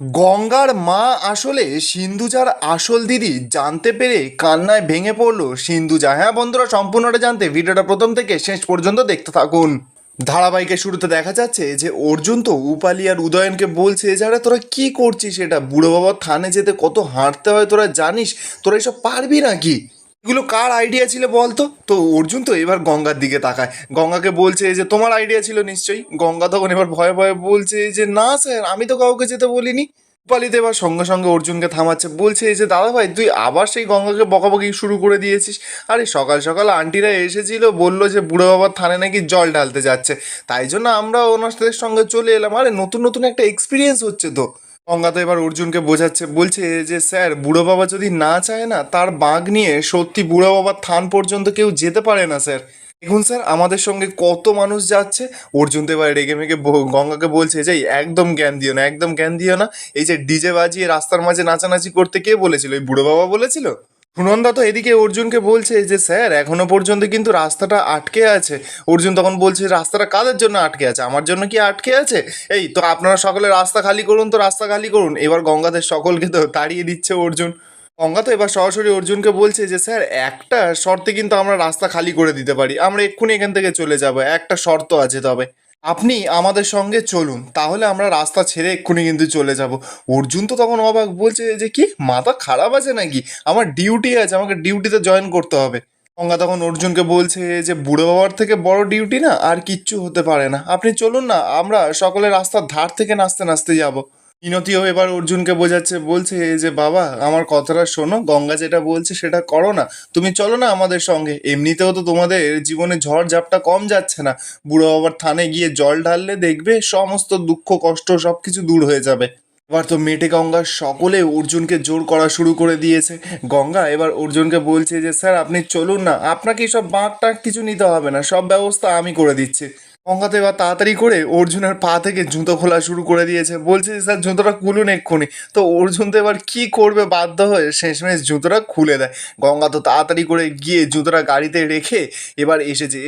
গঙ্গার মা আসলে সিন্ধুজার আসল দিদি জানতে পেরে কান্নায় ভেঙে পড়লো সিন্ধুজা। হ্যাঁ বন্ধুরা, সম্পূর্ণটা জানতে ভিডিওটা প্রথম থেকে শেষ পর্যন্ত দেখতে থাকুন। ধারাবাহিকের শুরুতে দেখা যাচ্ছে যে অর্জুন তো উপালি আর উদয়নকে বলছে যারা তোরা কি করছিস, এটা বুড়ো বাবার থানে যেতে কত হাঁটতে হয় তোরা জানিস, তোরা এসব পারবি নাকি? এগুলো কার আইডিয়া ছিল বলতো? তো অর্জুন তো এবার গঙ্গার দিকে তাকায়, গঙ্গাকে বলছে যে তোমার আইডিয়া ছিল নিশ্চয়ই। গঙ্গা তখন এবার ভয়ে ভয়ে বলছে যে না স্যার, আমি তো কাউকে যেতে বলিনি। রূপালিতে এবার সঙ্গে সঙ্গে অর্জুনকে থামাচ্ছে, বলছে যে দাদা ভাই তুই আবার সেই গঙ্গাকে বকাবকি শুরু করে দিয়েছিস। আরে সকাল সকাল আন্টিরা এসেছিল, বললো যে বুড়ো বাবার থানে নাকি জল ঢালতে যাচ্ছে, তাই জন্য আমরা ওনাদের সঙ্গে চলে এলাম। আরে নতুন নতুন একটা এক্সপিরিয়েন্স হচ্ছে তো। গঙ্গা তো এবার অর্জুনকে বোঝাচ্ছে, বলছে যে স্যার বুড়ো বাবা যদি না চায় না, তার বাঘ নিয়ে সত্যি বুড়ো বাবার থান পর্যন্ত কেউ যেতে পারে না স্যার। দেখুন স্যার আমাদের সঙ্গে কত মানুষ যাচ্ছে। অর্জুন তো এবার রেগে মেগে গঙ্গাকে বলছে যে একদম জ্ঞান দিও না, একদম জ্ঞান দিও না। এই যে ডিজে বাজিয়ে রাস্তার মাঝে নাচানাচি করতে কে বলেছিল? ওই বুড়ো বাবা বলেছিল। সুনন্দা তো এদিকে অর্জুনকে বলছে যে স্যার এখনো পর্যন্ত কিন্তু রাস্তাটা আটকে আছে। অর্জুন তখন বলছে রাস্তাটা কাদের জন্য আটকে আছে, আমার জন্য কি আটকে আছে? এই তো আপনারা সকলে রাস্তা খালি করুন, তো রাস্তা খালি করুন। এবার গঙ্গাদের সকলকে তো তাড়িয়ে দিচ্ছে অর্জুন। গঙ্গা তো এবার সরাসরি অর্জুনকে বলছে যে স্যার একটা শর্তে কিন্তু আমরা রাস্তা খালি করে দিতে পারি, আমরা এক্ষুনি এখান থেকে চলে যাব, একটা শর্ত আছে তবে। আপনি আমাদের সঙ্গে চলুন, তাহলে আমরা রাস্তা ছেড়ে এক্ষুনি কিন্তু চলে যাব। অর্জুন তো তখন অবাক, বলছে যে কি মাথা খারাপ আছে নাকি, আমার ডিউটি আছে, আমাকে ডিউটিতে জয়েন করতে হবে। গঙ্গা তখন অর্জুনকে বলছে যে বুড়ো বাবার থেকে বড় ডিউটি না আর কিচ্ছু হতে পারে না, আপনি চলুন না, আমরা সকলে রাস্তার ধার থেকে নাচতে নাচতে যাব। মিনতিও এবার অর্জুনকে বোঝাচ্ছে, বলছে যে বাবা আমার কথাটা শোনো, গঙ্গা যেটা বলছে সেটা করো না, তুমি চলো না আমাদের সঙ্গে, এমনিতেও তো তোমাদের জীবনে ঝড় ঝাপটা কম যাচ্ছে না, বুড়ো বাবার থানে গিয়ে জল ঢাললে দেখবে সমস্ত দুঃখ কষ্ট সব কিছু দূর হয়ে যাবে। এবার তো মেটে গঙ্গার সকলে অর্জুনকে জোর করা শুরু করে দিয়েছে। গঙ্গা এবার অর্জুনকে বলছে যে স্যার আপনি চলুন না, আপনাকে সব বাঁক টাক কিছু নিতে হবে না, সব ব্যবস্থা আমি করে দিচ্ছি। গঙ্গা তো এবার তাড়াতাড়ি করে অর্জুনের পা থেকে জুতো খোলা শুরু করে দিয়েছে, বলছে যে স্যার জুতোটা খুলুন এক্ষুনি। তো অর্জুন তো এবার কি করবে, বাধ্য হয়ে শেষমেশ জুতোটা খুলে দেয়। গঙ্গা তো তাড়াতাড়ি করে গিয়ে জুতোটা গাড়িতে রেখে এবার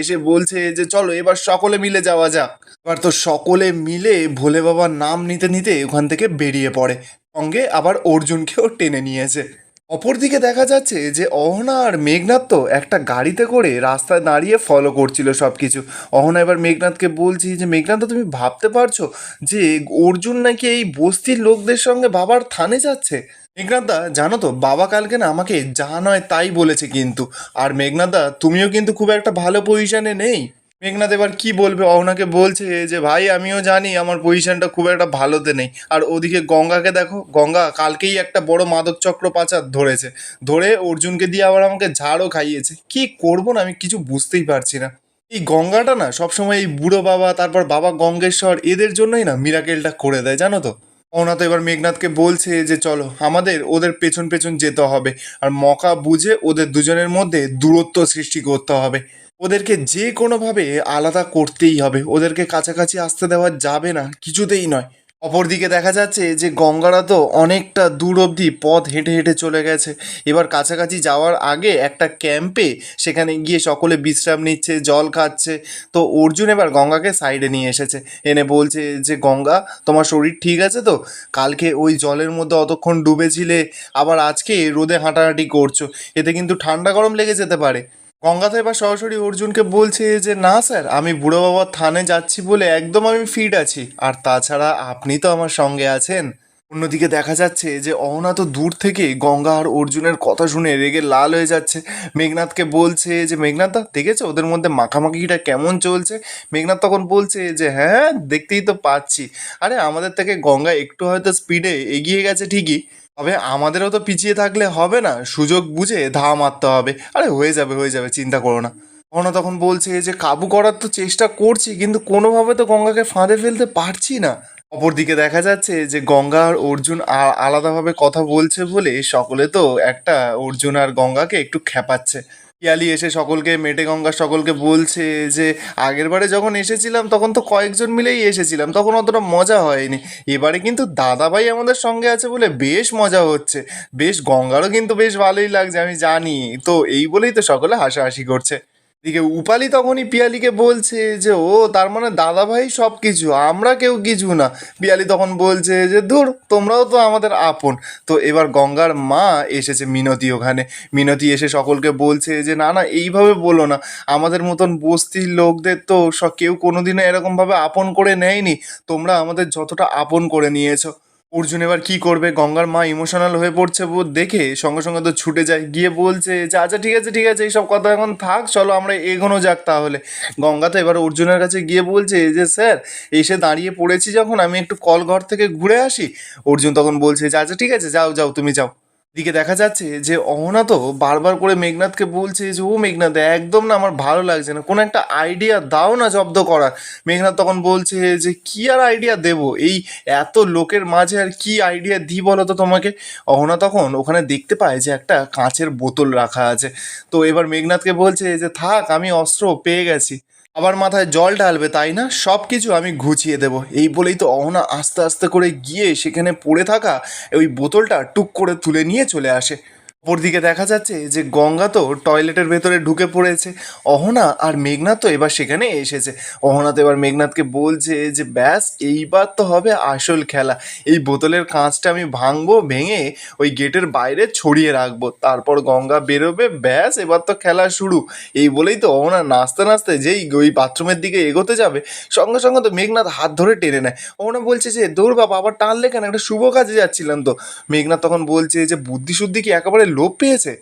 এসে বলছে যে চলো এবার সকলে মিলে যাওয়া যাক। এবার তো সকলে মিলে ভোলে বাবার নাম নিতে নিতে ওখান থেকে বেরিয়ে পড়ে, সঙ্গে আবার অর্জুনকেও টেনে নিয়েছে। অপরদিকে দেখা যাচ্ছে যে অহনা আর মেঘনাথ তো একটা গাড়িতে করে রাস্তায় দাঁড়িয়ে ফলো করছিল সব কিছু। অহনা এবার মেঘনাথকে বলছি যে মেঘনাথ তুমি ভাবতে পারছো যে অর্জুন নাকি এই বস্তির লোকদের সঙ্গে বাবার থানে যাচ্ছে? মেঘনাথদা জানো তো, বাবা কালকে না আমাকে যা নয় তাই বলেছে কিন্তু। আর মেঘনাথদা তুমিও কিন্তু খুব একটা ভালো পজিশনে নেই। মেঘনাথ এবার কি বলবে, অহনাকে বলছে যে ভাই আমিও জানি আমার পজিশনটা খুব একটা ভালোতে নেই। আর ওদিকে গঙ্গাকে দেখো, গঙ্গা কালকেই একটা বড় মাদক চক্র পাচার ধরেছে, ধরে অর্জুনকে দিয়ে আবার আমাকে ঝাড়ও খাইয়েছে। কি করবো না আমি কিছু বুঝতেই পারছি না। এই গঙ্গাটা না সবসময় এই বুড়ো বাবা, তারপর বাবা গঙ্গেশ্বর, এদের জন্যই না মিরাকেলটা করে দেয় জানো তো। অহনা তো এবার মেঘনাথকে বলছে যে চলো আমাদের ওদের পেছন পেছন যেতে হবে, আর মকা বুঝে ওদের দুজনের মধ্যে দূরত্ব সৃষ্টি করতে হবে, ওদেরকে যে কোনোভাবে আলাদা করতেই হবে, ওদেরকে কাছাকাছি আসতে দেওয়া যাবে না, কিছুতেই নয়। অপরদিকে দেখা যাচ্ছে যে গঙ্গারা তো অনেকটা দূর অবধি পথ হেঁটে হেঁটে চলে গেছে। এবার কাছাকাছি যাওয়ার আগে একটা ক্যাম্পে সেখানে গিয়ে সকলে বিশ্রাম নিচ্ছে, জল খাচ্ছে। তো অর্জুন এবার গঙ্গাকে সাইডে নিয়ে এসেছে, এনে বলছে যে গঙ্গা তোমার শরীর ঠিক আছে তো? কালকে ওই জলের মধ্যে অতক্ষণ ডুবেছিলে, আবার আজকে রোদে হাঁটাহাঁটি করছো, এতে কিন্তু ঠান্ডা গরম লেগে যেতে পারে। গঙ্গা তো এবার সরাসরি অর্জুনকে বলছে যে না স্যার, আমি বুড়ো বাবার থানে যাচ্ছি বলে একদম আমি ফিট আছি, আর তাছাড়া আপনি তো আমার সঙ্গে আছেন। অন্যদিকে দেখা যাচ্ছে যে অহনা তো দূর থেকে গঙ্গা আর অর্জুনের কথা শুনে রেগে লাল হয়ে যাচ্ছে। মেঘনাথকে বলছে যে মেঘনাথ দা দেখেছো ওদের মধ্যে মাখামাখিটা কেমন চলছে? মেঘনাথ তখন বলছে যে হ্যাঁ দেখতেই তো পাচ্ছি। আরে আমাদের থেকে গঙ্গা একটু হয়তো স্পিডে এগিয়ে গেছে ঠিকই, তবে আমাদেরও তো পিছিয়ে থাকলে হবে না, সুযোগ বুঝে ধাওয়া মারতে হবে। আরে হয়ে যাবে হয়ে যাবে, চিন্তা করো না। অহনা তখন বলছে যে কাবু করার তো চেষ্টা করছি, কিন্তু কোনোভাবে তো গঙ্গাকে ফাঁদে ফেলতে পারছি না। অপরদিকে দেখা যাচ্ছে যে গঙ্গা আর অর্জুন আলাদাভাবে কথা বলছে বলে সকলে তো একটা অর্জুন আর গঙ্গাকে একটু খেপাচ্ছে। পিয়ালি এসে সকলকে, মেটে গঙ্গা সকলকে বলছে যে আগের বারে যখন এসেছিলাম তখন তো কয়েকজন মিলেই এসেছিলাম, তখন অতটা মজা হয়নি। এবারে কিন্তু দাদাভাই আমাদের সঙ্গে আছে বলে বেশ মজা হচ্ছে, বেশ গঙ্গারও কিন্তু বেশ ভালোই লাগছে আমি জানি। তো এই বলেই তো সকলে হাসাহাসি করছে। এদিকে উপালি তখনই পিয়ালিকে বলছে যে ও তার মানে দাদা ভাই সব কিছু, আমরা কেউ কিছু না। পিয়ালি তখন বলছে যে ধুর, তোমরাও তো আমাদের আপন। তো এবার গঙ্গার মা এসেছে মিনতি ওখানে। মিনতি এসে সকলকে বলছে যে না না, এইভাবে বলো না, আমাদের মতন বস্তির লোকদের তো কেউ কোনোদিনও এরকমভাবে আপন করে নেয়নি, তোমরা আমাদের যতটা আপন করে নিয়েছো। অর্জুন এবার কি করবে, গঙ্গার মা ইমোশনাল হয়ে পড়ছে দেখে সঙ্গে সঙ্গে তো ছুটে যায়, গিয়ে বলছে যে আচ্ছা ঠিক আছে ঠিক আছে, এইসব কথা এখন থাক, চলো আমরা এগোনো যাক তাহলে। গঙ্গা তো এবার অর্জুনের কাছে গিয়ে বলছে যে স্যার, এসে দাঁড়িয়ে পড়েছি যখন, আমি একটু কল ঘর থেকে ঘুরে আসি। অর্জুন তখন বলছে যে আচ্ছা ঠিক আছে, যাও যাও তুমি যাও। দিকে দেখা যাচ্ছে যে অহনা তো বারবার করে মেঘনাথকে বলছে যে ও মেঘনাথ, একদম না আমার ভালো লাগছে না, কোনো একটা আইডিয়া দাও না জব্দ করার। মেঘনাথ তখন বলছে যে কি আর আইডিয়া দেবো, এই এত লোকের মাঝে আর কি আইডিয়া দিই বলো তো তোমাকে। অহনা তখন ওখানে দেখতে পায় যে একটা কাঁচের বোতল রাখা আছে। তো এবার মেঘনাথকে বলছে যে থাক, আমি অস্ত্র পেয়ে গেছি, আবার মাথায় জল ঢালবে তাই না, সব কিছু আমি ঘুচিয়ে দেবো। এই বলেই তো অহনা আস্তে আস্তে করে গিয়ে সেখানে পড়ে থাকা ওই বোতলটা টুক করে তুলে নিয়ে চলে আসে। অপরদিকে দেখা যাচ্ছে যে গঙ্গা তো টয়লেটের ভেতরে ঢুকে পড়েছে। অহনা আর মেঘনাথ তো এবার সেখানে এসেছে। অহনা তো এবার মেঘনাথকে বলছে যে ব্যাস, এইবার তো হবে আসল খেলা, এই বোতলের কাঁচটা আমি ভাঙবো, ভেঙে ওই গেটের বাইরে ছড়িয়ে রাখবো, তারপর গঙ্গা বেরোবে, ব্যাস এবার তো খেলা শুরু। এই বলেই তো অহনা নাচতে নাচতে যেই ওই বাথরুমের দিকে এগোতে যাবে, সঙ্গে সঙ্গে তো মেঘনাথ হাত ধরে টেনে নেয়। অহনা বলছে যে দৌড় বাবা, আবার টানলে কেন, একটা শুভ কাজে যাচ্ছিলাম তো। মেঘনাথ তখন বলছে যে বুদ্ধি শুদ্ধি কি একেবারে লোপ পেয়েছে,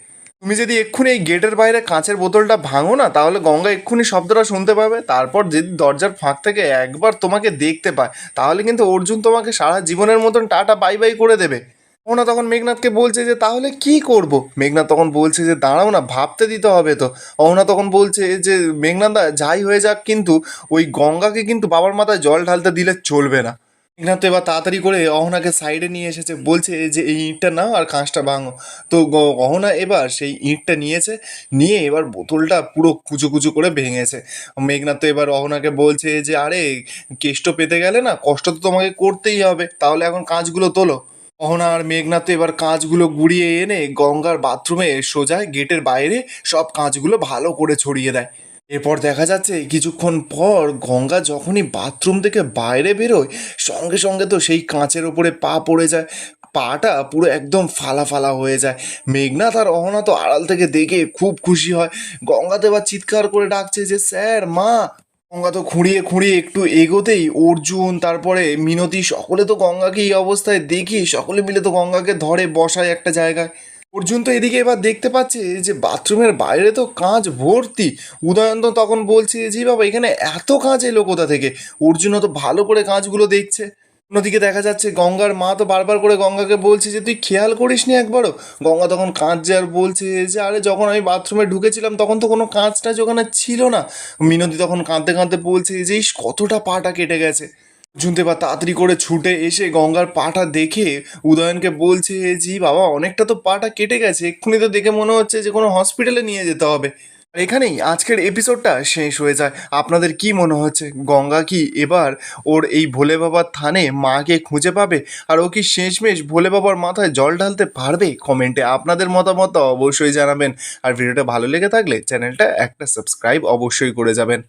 তুমি যদি এক্ষুনি এই গেটের বাইরে কাঁচের বোতলটা ভাঙো না, তাহলে গঙ্গা এক্ষুনি শব্দটা শুনতে পাবে, তারপর যদি দরজার ফাঁক থেকে একবার তোমাকে দেখতে পায়, তাহলে কিন্তু অর্জুন তোমাকে সারা জীবনের মতন টাটা বাই বাই করে দেবে। ওনা তখন মেঘনাথকে বলছে যে তাহলে কি করব। মেঘনাথ তখন বলছে যে দাঁড়াও না, ভাবতে দিতে হবে তো। অহনা তখন বলছে যে মেঘনাথদা, যাই হয়ে যাক, কিন্তু ওই গঙ্গাকে কিন্তু বাবার মাথায় জল ঢালতে দিলে চলবে না। মেঘনাথ তো এবার তাড়াতাড়ি করে অহনাকে সাইডে নিয়ে এসেছে, বলছে যে এই ইঁটটা নাও আর কাঁচটা ভাঙো। তো অহনা এবার সেই ইঁটটা নিয়েছে, নিয়ে এবার বোতলটা পুরো কুচো কুচো করে ভেঙেছে। মেঘনাথ তো এবার অহনাকে বলছে যে আরে, কেষ্ট পেতে গেলে না কষ্ট তো তোমাকে করতেই হবে, তাহলে এখন কাঁচগুলো তোলো। অহনা আর মেঘনাথ তো এবার কাঁচগুলো গুড়িয়ে এনে গঙ্গার বাথরুমে সোজা গেটের বাইরে সব কাঁচগুলো ভালো করে ছড়িয়ে দেয়। এরপর দেখা যাচ্ছে কিছুক্ষণ পর গঙ্গা যখনই বাথরুম থেকে বাইরে বেরোয়, সঙ্গে সঙ্গে তো সেই কাঁচের ওপরে পা পড়ে যায়, পাটা পুরো একদম ফালা ফালা হয়ে যায়। মেঘনাথ আর অহনা তো আড়াল থেকে দেখে খুব খুশি হয়। গঙ্গা তো এবার চিৎকার করে ডাকছে যে স্যার, মা। গঙ্গা তো খুঁড়িয়ে খুঁড়িয়ে একটু এগোতেই অর্জুন, তারপরে মিনতি, সকলে তো গঙ্গাকে এই অবস্থায় দেখি সকলে মিলে তো গঙ্গাকে ধরে বসায় একটা জায়গায়। অর্জুন তো এদিকে এবার দেখতে পাচ্ছে যে বাথরুমের বাইরে তো কাঁচ ভর্তি। উদয়ন তো তখন বলছে জি বাবা, এখানে এত কাঁচ এলো কোথা থেকে। অর্জুনও তো ভালো করে কাঁচগুলো দেখছে। অন্যদিকে দেখা যাচ্ছে গঙ্গার মা তো বারবার করে গঙ্গাকে বলছে যে তুই খেয়াল করিসনি একবারও। গঙ্গা তখন কাঁদছে আর বলছে যে আরে, যখন আমি বাথরুমে ঢুকেছিলাম তখন তো কোনো কাঁচ টাচ ওখানে ছিল না। মিনতি তখন কাঁদতে কাঁদতে বলছে যে ইস, কতটা পাটা কেটে গেছে। অর্জুন তো এবার তাড়াতাড়ি করে ছুটে এসে গঙ্গার পাটা দেখে উদয়নকে বলছে জি বাবা, অনেকটা তো পাটা কেটে গেছে, এক্ষুনি তো দেখে মনে হচ্ছে যে কোনো হসপিটালে নিয়ে যেতে হবে। আর এখানেই আজকের এপিসোডটা শেষ হয়ে যায়। আপনাদের কি মনে হচ্ছে, গঙ্গা কি এবার ওর এই ভোলে বাবার থানে মাকে খুঁজে পাবে, আর ও কি শেষমেশ ভোলে বাবার মাথায় জল ঢালতে পারবে? কমেন্টে আপনাদের মতামত অবশ্যই জানাবেন। আর ভিডিওটা ভালো লেগে থাকলে চ্যানেলটা একটা সাবস্ক্রাইব অবশ্যই করে যাবেন।